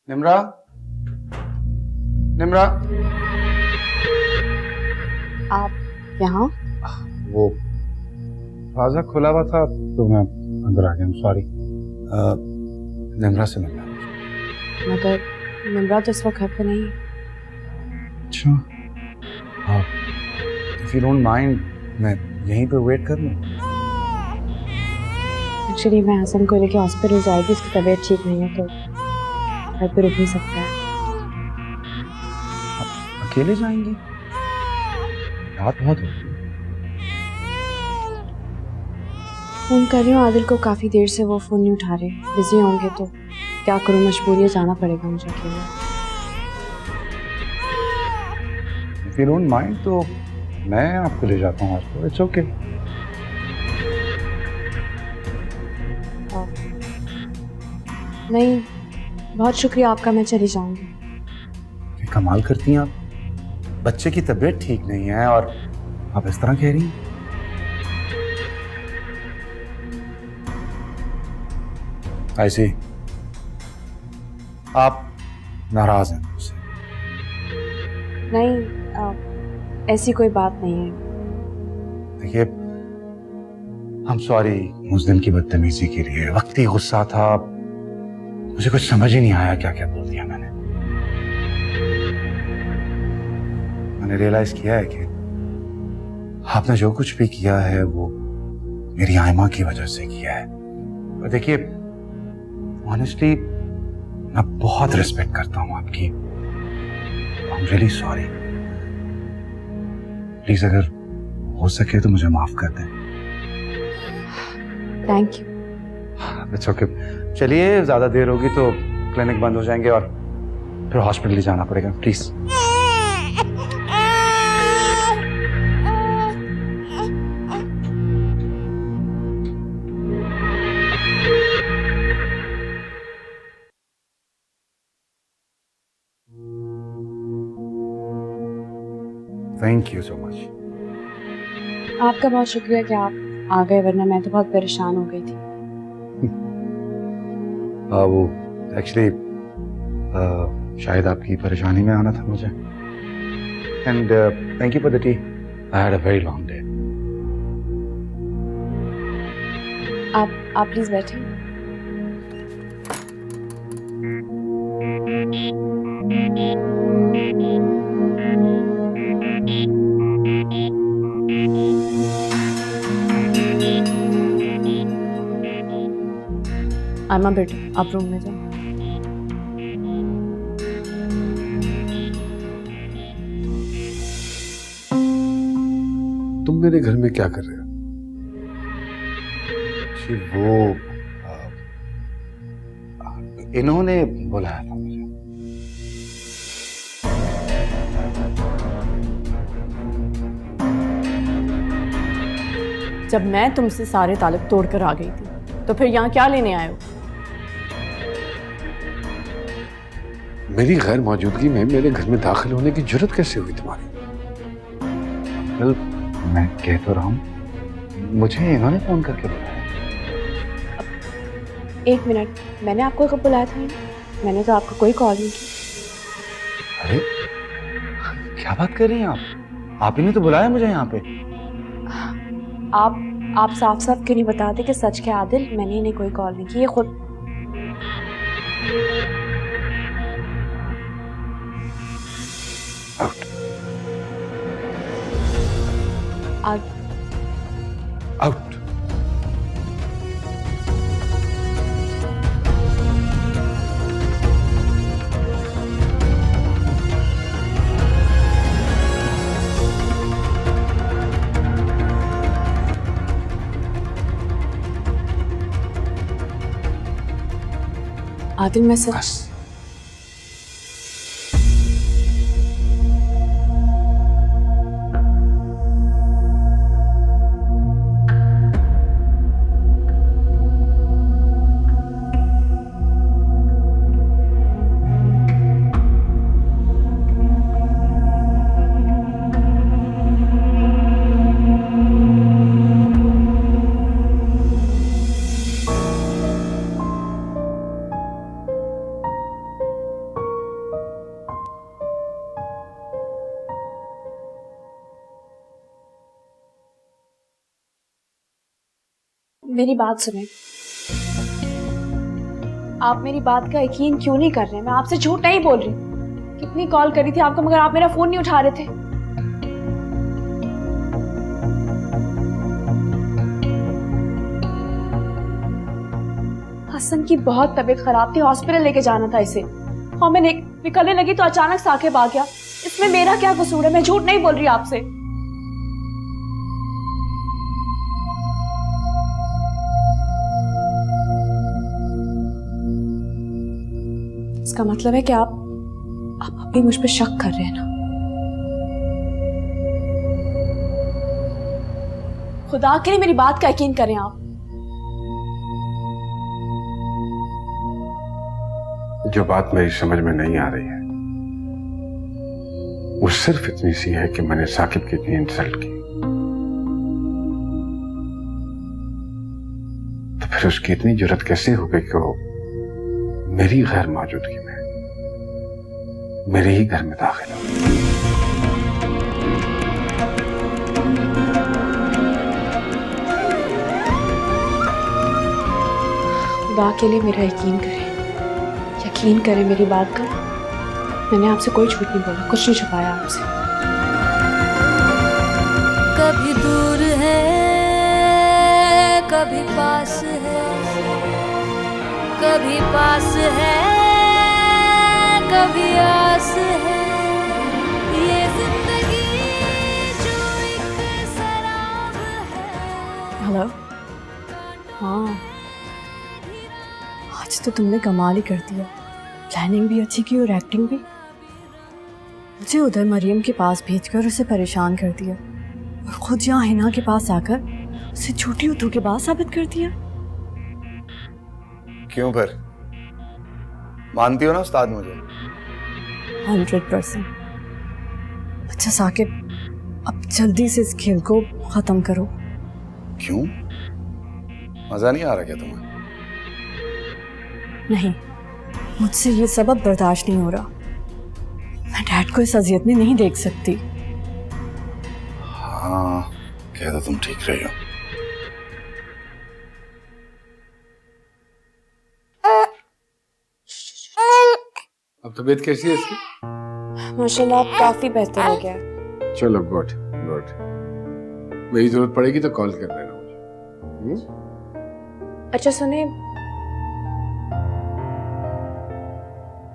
निम्रा, निम्रा। आप यहाँ? वो दरवाजा खुला हुआ था तो मैं अंदर आ गया। सॉरी। निम्रा से मिलना है मुझे। मगर निम्रा तो इस वक्त घर पे नहीं है। अच्छा, इफ यू डोंट माइंड मैं यहीं पे वेट कर लूं। एक्चुअली मैं हसन को लेके हॉस्पिटल जाएगी, उसकी तबीयत ठीक नहीं है तो घर पे रुक नहीं सकता है। अकेले जाएंगी? रात बहुत हो गई। फोन कर रही हूँ आदिल को, काफी देर से वो फोन नहीं उठा रहे। बिजी होंगे तो क्या करूँ, मजबूरी है, जाना पड़ेगा मुझे अकेले। इफ यू डोंट माइंड तो मैं आपको ले जाता हूँ हॉस्पिटल। It's okay. नहीं, बहुत शुक्रिया आपका, मैं चली जाऊंगी। कमाल करती हैं आप। बच्चे की तबीयत ठीक नहीं है और आप इस तरह कह रही हैं। ऐसे आप नाराज हैं मुझसे? नहीं, ऐसी कोई बात नहीं है। देखिए, हम सॉरी उस दिन की बदतमीजी के लिए। वक्ती गुस्सा था, मुझे कुछ समझ ही नहीं आया क्या क्या बोल दिया मैंने। मैंने रियलाइज किया है कि आपने जो कुछ भी किया है वो मेरी आयमा की वजह से किया है। और देखिए, ऑनेस्टली मैं बहुत रिस्पेक्ट करता हूं आपकी। I am really sorry. Please अगर हो सके तो मुझे माफ कर दें। Thank you. It's okay. चलिए, ज्यादा देर होगी तो क्लिनिक बंद हो जाएंगे और फिर हॉस्पिटल जाना पड़ेगा। Please. Thank you so much. आपका बहुत शुक्रिया कि आप आ गए, वरना मैं तो बहुत परेशान हो गई थी। वो एक्चुअली शायद आपकी परेशानी में आना था मुझे। And thank you for the T. I had a very long day. आप प्लीज बैठिए। आयमा बेटा, आप रूम में जाओ। तुम मेरे घर में क्या कर रहे हो? जी वो इन्होंने बुलाया था मुझे। जब मैं तुमसे सारे ताल्लुक तोड़कर आ गई थी तो फिर यहाँ क्या लेने आए हो? मेरी गैर मौजूदगी में मेरे घर में दाखिल होने की जरूरत कैसे हुई तुम्हारी? वेल, मैं कह तो रहा हूँ, मुझे इन्होंने फोन करके बुलाया। एक मिनट, मैंने आपको कब बुलाया था? मैंने तो आपको कोई कॉल नहीं की। अरे क्या बात कर रही हैं आप ही ने तो बुलाया मुझे यहाँ पे। आप साफ साफ क्यों नहीं बताते कि सच क्या आदिल? मैंने इन्हें कोई कॉल नहीं की, ये खुद। आउट। आउट। आदिल, मैं सच। बस। मेरी बात सुने। आप मेरी बात का यकीन क्यों नहीं कर रहे? मैं आपसे झूठ नहीं बोल रही। कितनी कॉल करी थी आपको, मगर आप मेरा फोन नहीं उठा रहे थे। हसन की बहुत तबीयत खराब थी, हॉस्पिटल लेके जाना था इसे, और मैं निकलने लगी तो अचानक साकिब आ गया। इसमें मेरा क्या कसूर है? मैं झूठ नहीं बोल रही आपसे। इसका मतलब है कि आप अभी मुझ पे शक कर रहे हैं ना? खुदा के लिए मेरी बात का यकीन करें आप। जो बात मेरी समझ में नहीं आ रही है वो सिर्फ इतनी सी है कि मैंने साकिब की इतनी इंसल्ट की, तो फिर उसकी इतनी जुर्रत कैसे हो गई कि वो मेरी गैर मौजूदगी में मेरे ही घर में दाखिल हो। खुदा के लिए मेरा यकीन करें मेरी बात का। मैंने आपसे कोई झूठ नहीं बोला, कुछ नहीं छुपाया आपसे। कभी दूर है कभी पास है, कभी पास है कभी आस है, ये जिंदगी जो एक शराब है। हेलो। हाँ, आज तो तुमने कमाल ही कर दिया। प्लानिंग भी अच्छी की और एक्टिंग भी। मुझे उधर मरियम के पास भेजकर उसे परेशान कर दिया, और खुद यहाँ हिना के पास आकर उसे झूठी उतरू के बाद साबित कर दिया। क्यों फिर? मानती हो ना उस्ताद मुझे? 100%। अच्छा साकिब, अब जल्दी से इस खेल को खत्म करो। क्यों? मजा नहीं आ रहा क्या तुम्हें? नहीं, मुझसे ये सबब बर्दाश्त नहीं हो रहा। मैं डैड को इस अजियत में नहीं देख सकती। हाँ, कह तो तुम ठीक रही हो। अब तबीयत कैसी है इसकी? माशाल्लाह अब काफी बेहतर हो गया। चलो गुड गुड। मेरी जरूरत पड़ेगी तो कॉल कर देना मुझे। अच्छा सुने,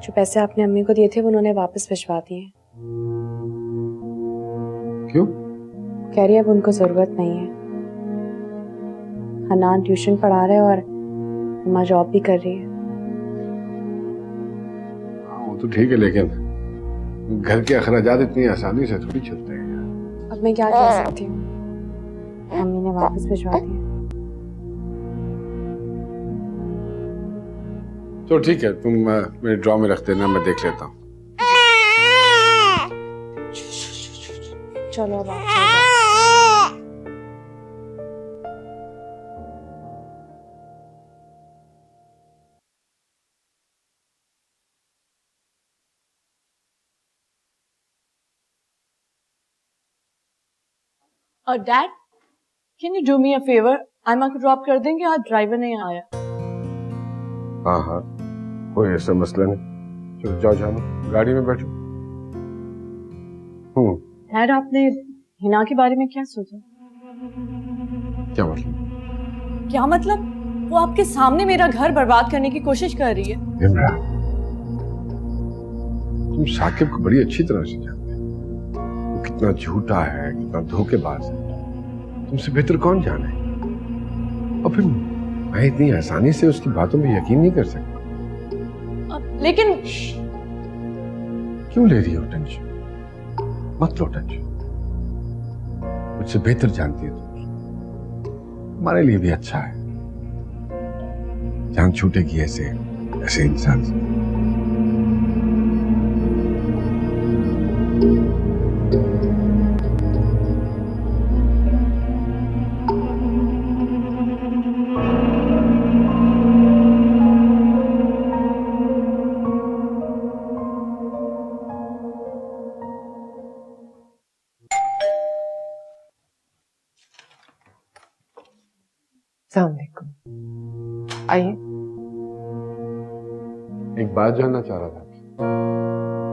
जो पैसे आपने अम्मी को दिए थे वो उन्होंने वापस भिजवा दिए। क्यों? कह रही है अब उनको जरूरत नहीं है। हनान ट्यूशन पढ़ा रहे और अम्मा जॉब भी कर रही है। हाँ वो तो ठीक है, लेकिन घर के अखराजात इतनी आसानी से थोड़ी चलते हैं यार। अब मैं क्या कह सकती हूँ, अम्मी ने वापस भिजवा दिए। तो ठीक है, तुम मेरे ड्रॉ में रख देना, मैं देख लेता हूँ। चलो अब आप और dad, can you do me a favour? Aima को ड्रॉप कर देंगे, आज ड्राइवर नहीं आया। हाँ हाँ, कोई ऐसा मसला नहीं। चलो जाओ जानो, गाड़ी में बैठो। डैड, आपने हिना के बारे में क्या सोचा? क्या मतलब? क्या मतलब? वो आपके सामने मेरा घर बर्बाद करने की कोशिश कर रही है। इमरान, तुम साकिब को बड़ी अच्छी तरह से जानते हो। वो कितना झूठा है, कितना धोखेबाज है, तुमसे बेहतर कौन जाने। और फिर मैं इतनी आसानी से उसकी बातों में यकीन नहीं कर सकता। लेकिन क्यों ले रही हो टेंशन? मत लो टेंशन, मुझसे बेहतर जानती है तुम। हमारे लिए भी अच्छा है, जान छूटेगी ऐसे ऐसे इंसान से। अस्सलाम वालेकुम। आइए। एक बात जानना चाह रहा था।